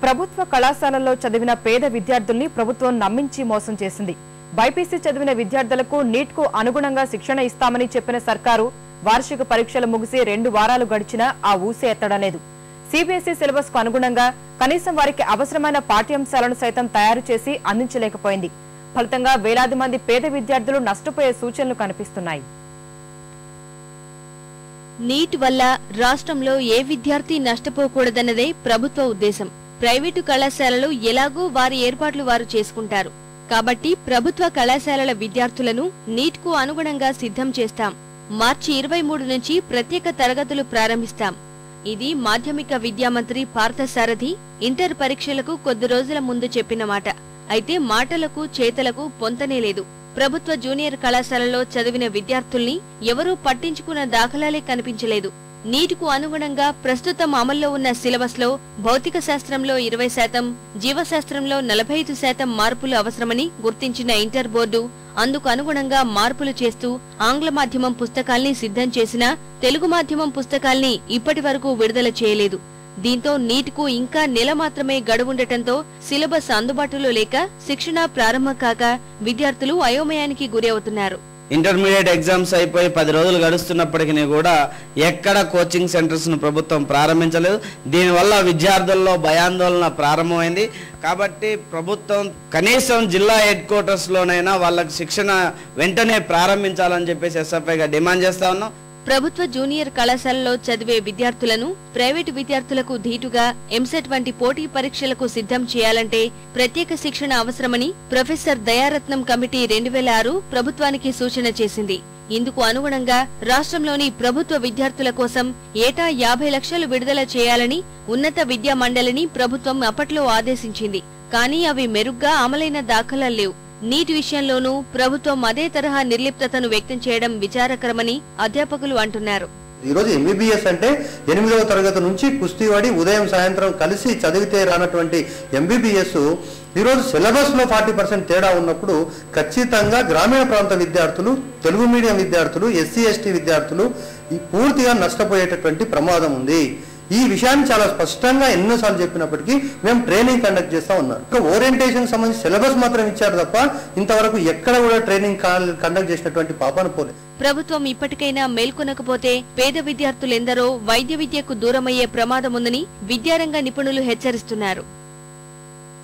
ప్రభుత్వ కళాశాలల్లో చదివిన పేద విద్యార్థుల్ని ప్రభుత్వం నమ్మించి మోసం చేసింది. బైపీసీ చదివిన విద్యార్థులకు నీట్కు అనుగుణంగా శిక్షణ ఇస్తామని చెప్పిన సర్కారు వార్షిక పరీక్షలు ముగిసి 2 వారాలు గడిచినా ఆ ఊసే ఎత్తడలేదు. సీబీఎస్ఈ సిలబస్ కు అనుగుణంగా కనీసం వారికి అవసరమైన పాఠ్యాంశాలను సైతం తయారు చేసి అందించలేకపోయింది. ఫలితంగా వేలాది మంది పేద విద్యార్థులు నష్టపోయే సూచనలు కనిపిస్తున్నాయి. నీట్ వల్ల రాష్ట్రంలో ఏ విద్యార్థి నష్టపోకూడదన్నదే ప్రభుత్వ ఉద్దేశం. ప్రైవేటు కళాశాలలు ఎలాగూ వారి ఏర్పాట్లు వారు చేసుకుంటారు. కాబట్టి ప్రభుత్వ కళాశాలల విద్యార్థులను నీట్కు అనుగుణంగా సిద్ధం చేస్తాం. మార్చి 23 నుంచి ప్రత్యేక తరగతులు ప్రారంభిస్తాం. ఇది మాధ్యమిక విద్యామంత్రి పార్థసారథి ఇంటర్ పరీక్షలకు కొద్ది రోజుల ముందు చెప్పిన మాట. అయితే మాటలకు చేతలకు పొంతనే లేదు. ప్రభుత్వ జూనియర్ కళాశాలలో చదివిన విద్యార్థుల్ని ఎవరూ పట్టించుకున్న దాఖలాలే కనిపించలేదు. నీట్కు అనుగుణంగా ప్రస్తుతం అమల్లో ఉన్న సిలబస్ లో భౌతిక శాస్త్రంలో 20%, జీవశాస్త్రంలో 45% మార్పులు అవసరమని గుర్తించిన ఇంటర్ బోర్డు అందుకు అనుగుణంగా మార్పులు చేస్తూ ఆంగ్ల మాధ్యమం పుస్తకాల్ని సిద్ధం చేసినా తెలుగు మాధ్యమం పుస్తకాల్ని ఇప్పటి వరకు విడుదల చేయలేదు. దీంతో నీట్కు ఇంకా నెల మాత్రమే గడువుండటంతో సిలబస్ అందుబాటులో లేక శిక్షణ ప్రారంభం కాక విద్యార్థులు అయోమయానికి గురి అవుతున్నారు. ఇంటర్మీడియట్ ఎగ్జామ్స్ అయిపోయి 10 రోజులు గడుస్తున్నప్పటికీ కూడా ఎక్కడ కోచింగ్ సెంటర్స్ ను ప్రభుత్వం ప్రారంభించలేదు. దీనివల్ల విద్యార్థుల్లో భయాందోళన ప్రారంభమైంది. కాబట్టి ప్రభుత్వం కనీసం జిల్లా హెడ్ క్వార్టర్స్ లోనైనా వాళ్ళకి శిక్షణ వెంటనే ప్రారంభించాలని చెప్పేసి ఎస్ఎఫ్ఐగా డిమాండ్ చేస్తా ఉన్నాం. ప్రభుత్వ జూనియర్ కళాశాలలో చదివే విద్యార్థులను ప్రైవేటు విద్యార్థులకు ధీటుగా ఎంసెట్ వంటి పోటీ పరీక్షలకు సిద్ధం చేయాలంటే ప్రత్యేక శిక్షణ అవసరమని ప్రొఫెసర్ దయారత్నం కమిటీ 2006 ప్రభుత్వానికి సూచన చేసింది. ఇందుకు అనుగుణంగా రాష్ట్రంలోని ప్రభుత్వ విద్యార్థుల కోసం ఏటా 50 లక్షలు విడుదల చేయాలని ఉన్నత విద్యా మండలిని ప్రభుత్వం అప్పట్లో ఆదేశించింది. కానీ అవి మెరుగ్గా అమలైన దాఖలాలు లేవు. నీట్ విషయంలోనూ ప్రభుత్వం అదే తరహా నిర్లిప్తతను వ్యక్తం చేయడం విచారకరమని అధ్యాపకులు అంటున్నారు. ఈరోజు ఎంబీబీఎస్ అంటే 8వ తరగతి నుంచి కుస్తీవాడి ఉదయం సాయంత్రం కలిసి చదివితే రానటువంటి ఎంబీబీఎస్ ఈరోజు సిలబస్ లో 40% తేడా ఉన్నప్పుడు ఖచ్చితంగా గ్రామీణ ప్రాంత విద్యార్థులు, తెలుగు మీడియం విద్యార్థులు, ఎస్సీ ఎస్టీ విద్యార్థులు పూర్తిగా నష్టపోయేటటువంటి ప్రమాదం ఉంది. ఈ విషయాన్ని చాలా స్పష్టంగా ఎన్నోసార్లు చెప్పినప్పటికీ మేము ట్రైనింగ్ కండక్ట్ చేస్తా ఉన్నారు. ఓరియంటేషన్ సంబంధించి సిలబస్ మాత్రం ఇచ్చారు తప్ప ఇంతవరకు ఎక్కడ కూడా ట్రైనింగ్ కండక్ట్ చేసినటువంటి పాపాన పోలేదు. ప్రభుత్వం ఇప్పటికైనా మేల్కొనకపోతే పేద విద్యార్థులెందరో వైద్య విద్యకు దూరమయ్యే ప్రమాదముందని విద్యారంగ నిపుణులు హెచ్చరిస్తున్నారు.